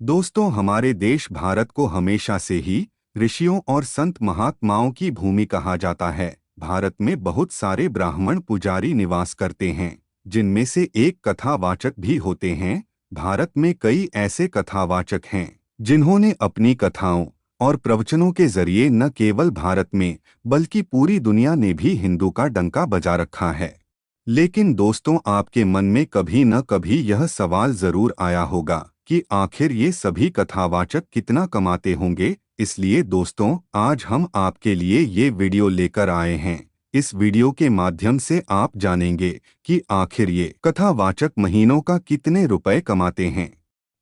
दोस्तों, हमारे देश भारत को हमेशा से ही ऋषियों और संत महात्माओं की भूमि कहा जाता है। भारत में बहुत सारे ब्राह्मण पुजारी निवास करते हैं, जिनमें से एक कथावाचक भी होते हैं। भारत में कई ऐसे कथावाचक हैं जिन्होंने अपनी कथाओं और प्रवचनों के जरिए न केवल भारत में बल्कि पूरी दुनिया ने भी हिंदू का डंका बजा रखा है। लेकिन दोस्तों, आपके मन में कभी न कभी यह सवाल जरूर आया होगा कि आखिर ये सभी कथावाचक कितना कमाते होंगे। इसलिए दोस्तों, आज हम आपके लिए ये वीडियो लेकर आए हैं। इस वीडियो के माध्यम से आप जानेंगे कि आखिर ये कथावाचक महीनों का कितने रुपए कमाते हैं।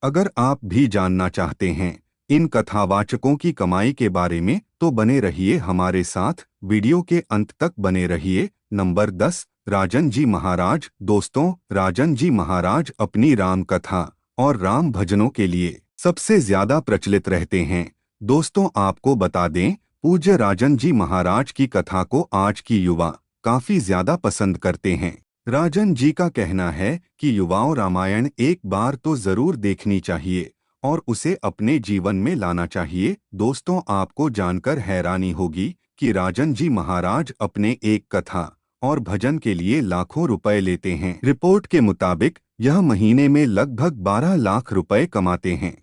अगर आप भी जानना चाहते हैं इन कथावाचकों की कमाई के बारे में, तो बने रहिए हमारे साथ, वीडियो के अंत तक बने रहिए। नंबर 10, राजन जी महाराज। दोस्तों, राजन जी महाराज अपनी राम कथा और राम भजनों के लिए सबसे ज्यादा प्रचलित रहते हैं। दोस्तों, आपको बता दें, पूज्य राजन जी महाराज की कथा को आज की युवा काफी ज्यादा पसंद करते हैं। राजन जी का कहना है कि युवाओं रामायण एक बार तो जरूर देखनी चाहिए और उसे अपने जीवन में लाना चाहिए। दोस्तों, आपको जानकर हैरानी होगी कि राजन जी महाराज अपने एक कथा और भजन के लिए लाखों रुपए लेते हैं। रिपोर्ट के मुताबिक यह महीने में लगभग 12 लाख रुपए कमाते हैं।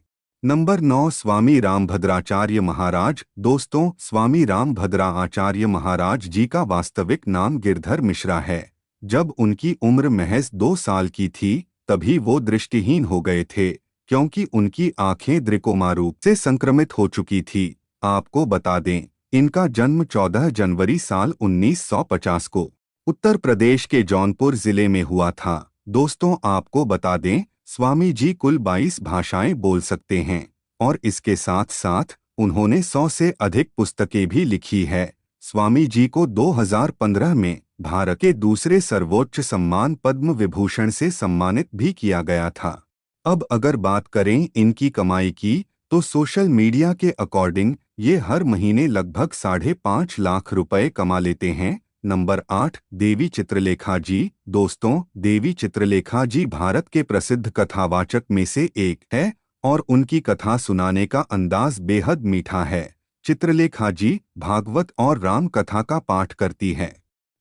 नंबर 9, स्वामी रामभद्राचार्य महाराज। दोस्तों, स्वामी रामभद्रा आचार्य महाराज जी का वास्तविक नाम गिरधर मिश्रा है। जब उनकी उम्र महज 2 साल की थी, तभी वो दृष्टिहीन हो गए थे, क्योंकि उनकी आंखें द्रिकोमा रूप से संक्रमित हो चुकी थी। आपको बता दें, इनका जन्म 14 जनवरी साल 1950 को उत्तर प्रदेश के जौनपुर जिले में हुआ था। दोस्तों, आपको बता दें, स्वामी जी कुल 22 भाषाएं बोल सकते हैं और इसके साथ साथ उन्होंने 100 से अधिक पुस्तकें भी लिखी है। स्वामी जी को 2015 में भारत के दूसरे सर्वोच्च सम्मान पद्म विभूषण से सम्मानित भी किया गया था। अब अगर बात करें इनकी कमाई की, तो सोशल मीडिया के अकॉर्डिंग ये हर महीने लगभग 5.5 लाख रुपए कमा लेते हैं। नंबर 8, देवी चित्रलेखा जी। दोस्तों, देवी चित्रलेखा जी भारत के प्रसिद्ध कथावाचक में से एक है और उनकी कथा सुनाने का अंदाज बेहद मीठा है। चित्रलेखा जी भागवत और राम कथा का पाठ करती है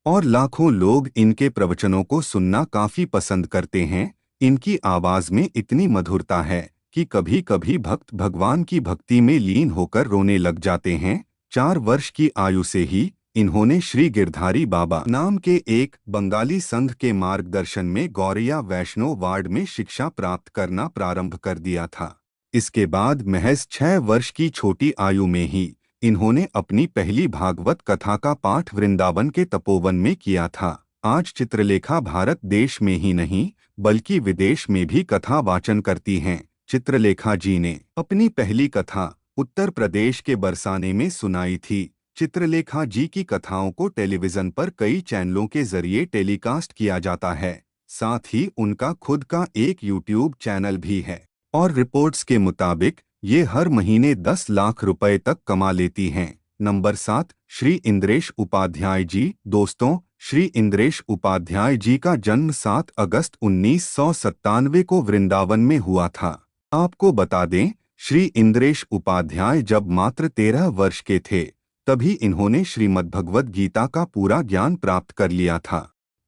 और लाखों लोग इनके प्रवचनों को सुनना काफी पसंद करते हैं। इनकी आवाज में इतनी मधुरता है कि कभी कभी भक्त भगवान की भक्ति में लीन होकर रोने लग जाते हैं। 4 वर्ष की आयु से ही इन्होंने श्री गिरधारी बाबा नाम के एक बंगाली संघ के मार्गदर्शन में गौरिया वैष्णो वार्ड में शिक्षा प्राप्त करना प्रारंभ कर दिया था। इसके बाद महज 6 वर्ष की छोटी आयु में ही इन्होंने अपनी पहली भागवत कथा का पाठ वृंदावन के तपोवन में किया था। आज चित्रलेखा भारत देश में ही नहीं बल्कि विदेश में भी कथा वाचन करती हैं। चित्रलेखा जी ने अपनी पहली कथा उत्तर प्रदेश के बरसाने में सुनाई थी। चित्रलेखा जी की कथाओं को टेलीविजन पर कई चैनलों के जरिए टेलीकास्ट किया जाता है। साथ ही उनका खुद का एक यूट्यूब चैनल भी है और रिपोर्ट्स के मुताबिक ये हर महीने 10 लाख रुपए तक कमा लेती हैं। नंबर 7, श्री इंद्रेश उपाध्याय जी। दोस्तों, श्री इंद्रेश उपाध्याय जी का जन्म 7 अगस्त 1997 को वृंदावन में हुआ था। आपको बता दें, श्री इंद्रेश उपाध्याय जब मात्र 13 वर्ष के थे, तभी इन्होंने श्रीमद्भगवद गीता का पूरा ज्ञान प्राप्त कर लिया था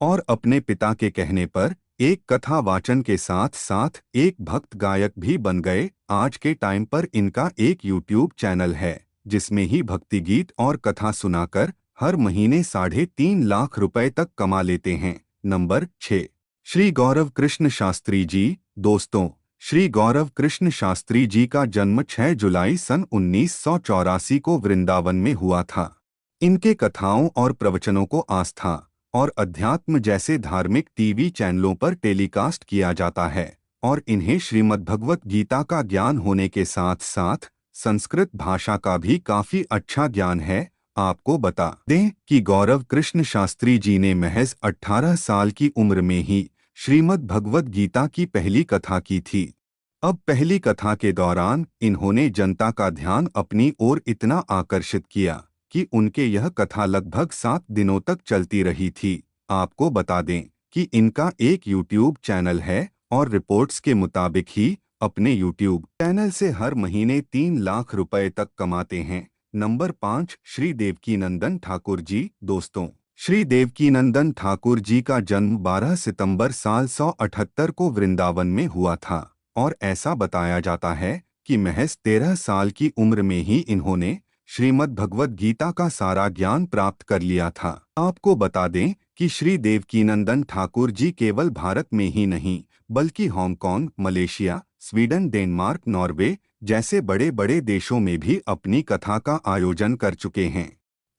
और अपने पिता के कहने पर एक कथा वाचन के साथ साथ एक भक्त गायक भी बन गए। आज के टाइम पर इनका एक यूट्यूब चैनल है, जिसमें ही भक्ति गीत और कथा सुनाकर हर महीने 3.5 लाख रुपए तक कमा लेते हैं। नंबर 6, श्री गौरव कृष्ण शास्त्री जी। दोस्तों, श्री गौरव कृष्ण शास्त्री जी का जन्म 6 जुलाई सन 1984 को वृंदावन में हुआ था। इनके कथाओं और प्रवचनों को आस्था और अध्यात्म जैसे धार्मिक टीवी चैनलों पर टेलीकास्ट किया जाता है और इन्हें श्रीमद्भगवत गीता का ज्ञान होने के साथ साथ संस्कृत भाषा का भी काफी अच्छा ज्ञान है। आपको बता दें कि गौरव कृष्ण शास्त्री जी ने महज 18 साल की उम्र में ही श्रीमद्भगवत गीता की पहली कथा की थी। अब पहली कथा के दौरान इन्होंने जनता का ध्यान अपनी ओर इतना आकर्षित किया कि उनके यह कथा लगभग 7 दिनों तक चलती रही थी। आपको बता दें कि इनका एक यूट्यूब चैनल है और रिपोर्ट्स के मुताबिक ही अपने YouTube चैनल से हर महीने 3 लाख रुपए तक कमाते हैं। नंबर 5, श्री देवकीनंदन ठाकुर जी। दोस्तों, श्री देवकीनंदन ठाकुर जी का जन्म 12 सितंबर साल 178 को वृंदावन में हुआ था और ऐसा बताया जाता है कि महज 13 साल की उम्र में ही इन्होंने श्रीमद् भगवद गीता का सारा ज्ञान प्राप्त कर लिया था। आपको बता दें कि श्री देवकीनंदन ठाकुर जी केवल भारत में ही नहीं बल्कि Hong Kong, Malaysia, Sweden, Denmark, Norway जैसे बड़े बड़े देशों में भी अपनी कथा का आयोजन कर चुके हैं।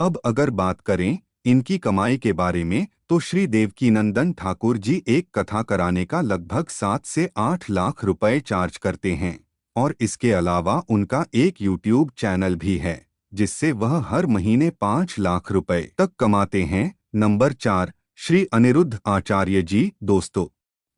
अब अगर बात करें इनकी कमाई के बारे में तो श्री देवकीनंदन ठाकुर जी एक कथा कराने का लगभग 7 से 8 लाख रुपए चार्ज करते हैं और इसके अलावा उनका एक YouTube चैनल भी है जिससे वह हर महीने 5 लाख रुपए तक कमाते हैं। नंबर 4, श्री अनिरुद्ध आचार्य जी। दोस्तों,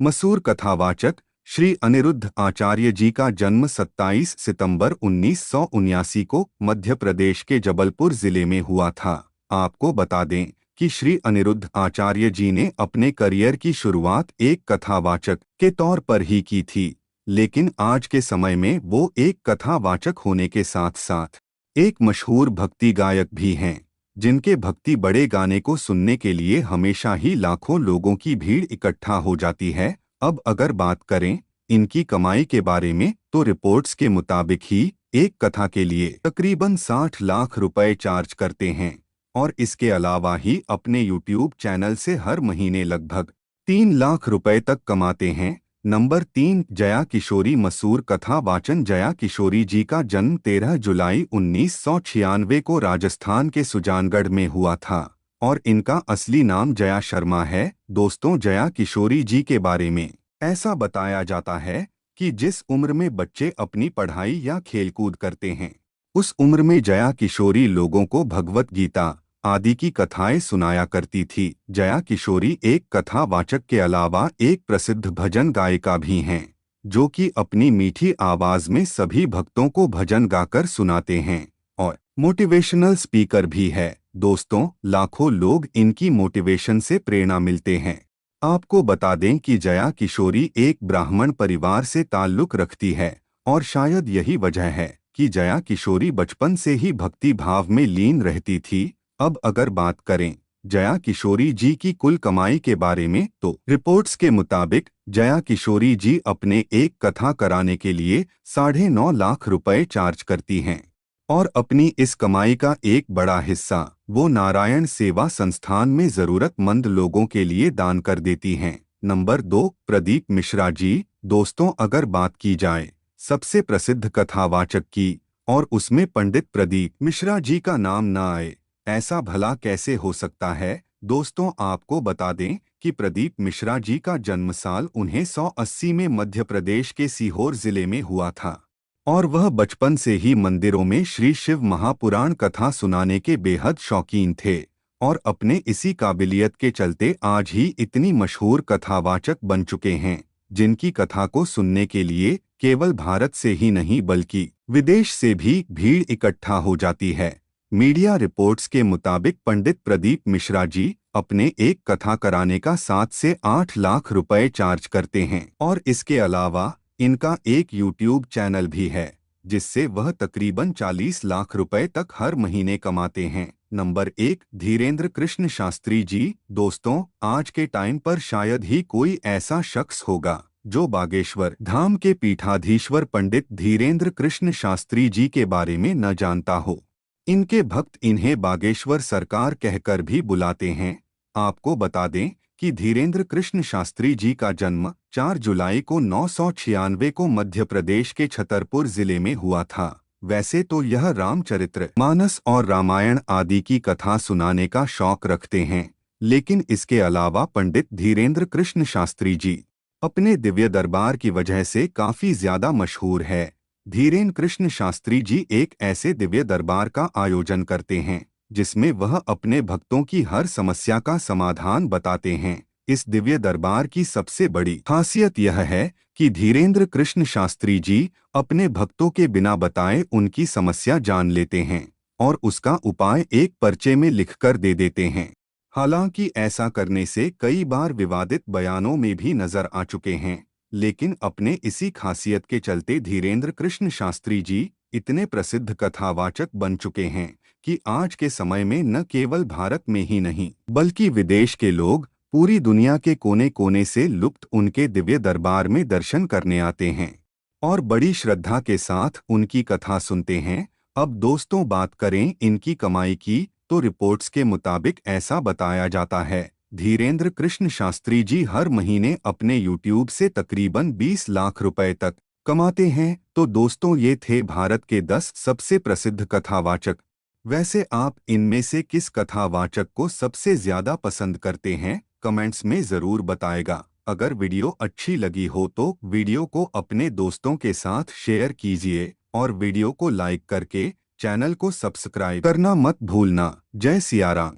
मशहूर कथावाचक श्री अनिरुद्ध आचार्य जी का जन्म 27 सितंबर 1979 को मध्य प्रदेश के जबलपुर जिले में हुआ था। आपको बता दें कि श्री अनिरुद्ध आचार्य जी ने अपने करियर की शुरुआत एक कथावाचक के तौर पर ही की थी, लेकिन आज के समय में वो एक कथावाचक होने के साथ साथ एक मशहूर भक्ति गायक भी हैं, जिनके भक्ति बड़े गाने को सुनने के लिए हमेशा ही लाखों लोगों की भीड़ इकट्ठा हो जाती है। अब अगर बात करें इनकी कमाई के बारे में तो रिपोर्ट्स के मुताबिक ही एक कथा के लिए तकरीबन 60 लाख रुपए चार्ज करते हैं और इसके अलावा ही अपने YouTube चैनल से हर महीने लगभग 3 लाख रुपए तक कमाते हैं। नंबर 3, जया किशोरी। मशहूर कथा वाचन जया किशोरी जी का जन्म 13 जुलाई 1996 को राजस्थान के सुजानगढ़ में हुआ था और इनका असली नाम जया शर्मा है। दोस्तों, जया किशोरी जी के बारे में ऐसा बताया जाता है कि जिस उम्र में बच्चे अपनी पढ़ाई या खेलकूद करते हैं उस उम्र में जया किशोरी लोगों को भगवत गीता आदि की कथाएं सुनाया करती थी। जया किशोरी एक कथावाचक के अलावा एक प्रसिद्ध भजन गायिका भी हैं, जो कि अपनी मीठी आवाज में सभी भक्तों को भजन गाकर सुनाते हैं और मोटिवेशनल स्पीकर भी है। दोस्तों, लाखों लोग इनकी मोटिवेशन से प्रेरणा मिलते हैं। आपको बता दें कि जया किशोरी एक ब्राह्मण परिवार से ताल्लुक रखती है और शायद यही वजह है कि जया किशोरी बचपन से ही भक्ति भाव में लीन रहती थी। अब अगर बात करें जया किशोरी जी की कुल कमाई के बारे में तो रिपोर्ट्स के मुताबिक जया किशोरी जी अपने एक कथा कराने के लिए 9.5 लाख रुपए चार्ज करती हैं और अपनी इस कमाई का एक बड़ा हिस्सा वो नारायण सेवा संस्थान में जरूरतमंद लोगों के लिए दान कर देती हैं। नंबर 2, प्रदीप मिश्रा जी। दोस्तों, अगर बात की जाए सबसे प्रसिद्ध कथावाचक की और उसमें पंडित प्रदीप मिश्रा जी का नाम न आए, ऐसा भला कैसे हो सकता है। दोस्तों, आपको बता दें कि प्रदीप मिश्रा जी का जन्म साल 1980 में मध्य प्रदेश के सीहोर जिले में हुआ था और वह बचपन से ही मंदिरों में श्री शिव महापुराण कथा सुनाने के बेहद शौकीन थे और अपने इसी काबिलियत के चलते आज ही इतनी मशहूर कथावाचक बन चुके हैं, जिनकी कथा को सुनने के लिए केवल भारत से ही नहीं बल्कि विदेश से भी भीड़ इकट्ठा हो जाती है। मीडिया रिपोर्ट्स के मुताबिक पंडित प्रदीप मिश्रा जी अपने एक कथा कराने का 7 से 8 लाख रुपए चार्ज करते हैं और इसके अलावा इनका एक YouTube चैनल भी है जिससे वह तकरीबन 40 लाख रुपए तक हर महीने कमाते हैं। नंबर 1, धीरेन्द्र कृष्ण शास्त्री जी। दोस्तों, आज के टाइम पर शायद ही कोई ऐसा शख्स होगा जो बागेश्वर धाम के पीठाधीश्वर पंडित धीरेन्द्र कृष्ण शास्त्री जी के बारे में न जानता हो। इनके भक्त इन्हें बागेश्वर सरकार कहकर भी बुलाते हैं। आपको बता दें कि धीरेन्द्र कृष्ण शास्त्री जी का जन्म 4 जुलाई को 996 को मध्य प्रदेश के छतरपुर जिले में हुआ था। वैसे तो यह रामचरित्र मानस और रामायण आदि की कथा सुनाने का शौक रखते हैं, लेकिन इसके अलावा पंडित धीरेन्द्र कृष्ण शास्त्री जी अपने दिव्य दरबार की वजह से काफी ज्यादा मशहूर है। धीरेन्द्र कृष्ण शास्त्री जी एक ऐसे दिव्य दरबार का आयोजन करते हैं जिसमें वह अपने भक्तों की हर समस्या का समाधान बताते हैं। इस दिव्य दरबार की सबसे बड़ी खासियत यह है कि धीरेन्द्र कृष्ण शास्त्री जी अपने भक्तों के बिना बताए उनकी समस्या जान लेते हैं और उसका उपाय एक पर्चे में लिखकर दे देते हैं। हालांकि ऐसा करने से कई बार विवादित बयानों में भी नजर आ चुके हैं, लेकिन अपने इसी खासियत के चलते धीरेन्द्र कृष्ण शास्त्री जी इतने प्रसिद्ध कथावाचक बन चुके हैं कि आज के समय में न केवल भारत में ही नहीं बल्कि विदेश के लोग पूरी दुनिया के कोने कोने से लुप्त उनके दिव्य दरबार में दर्शन करने आते हैं और बड़ी श्रद्धा के साथ उनकी कथा सुनते हैं। अब दोस्तों, बात करें इनकी कमाई की तो रिपोर्ट्स के मुताबिक ऐसा बताया जाता है धीरेन्द्र कृष्ण शास्त्री जी हर महीने अपने यूट्यूब से तकरीबन 20 लाख रुपए तक कमाते हैं। तो दोस्तों, ये थे भारत के 10 सबसे प्रसिद्ध कथावाचक। वैसे आप इनमें से किस कथावाचक को सबसे ज्यादा पसंद करते हैं? कमेंट्स में जरूर बताएगा। अगर वीडियो अच्छी लगी हो तो वीडियो को अपने दोस्तों के साथ शेयर कीजिए और वीडियो को लाइक करके चैनल को सब्सक्राइब करना मत भूलना। जय सिया राम।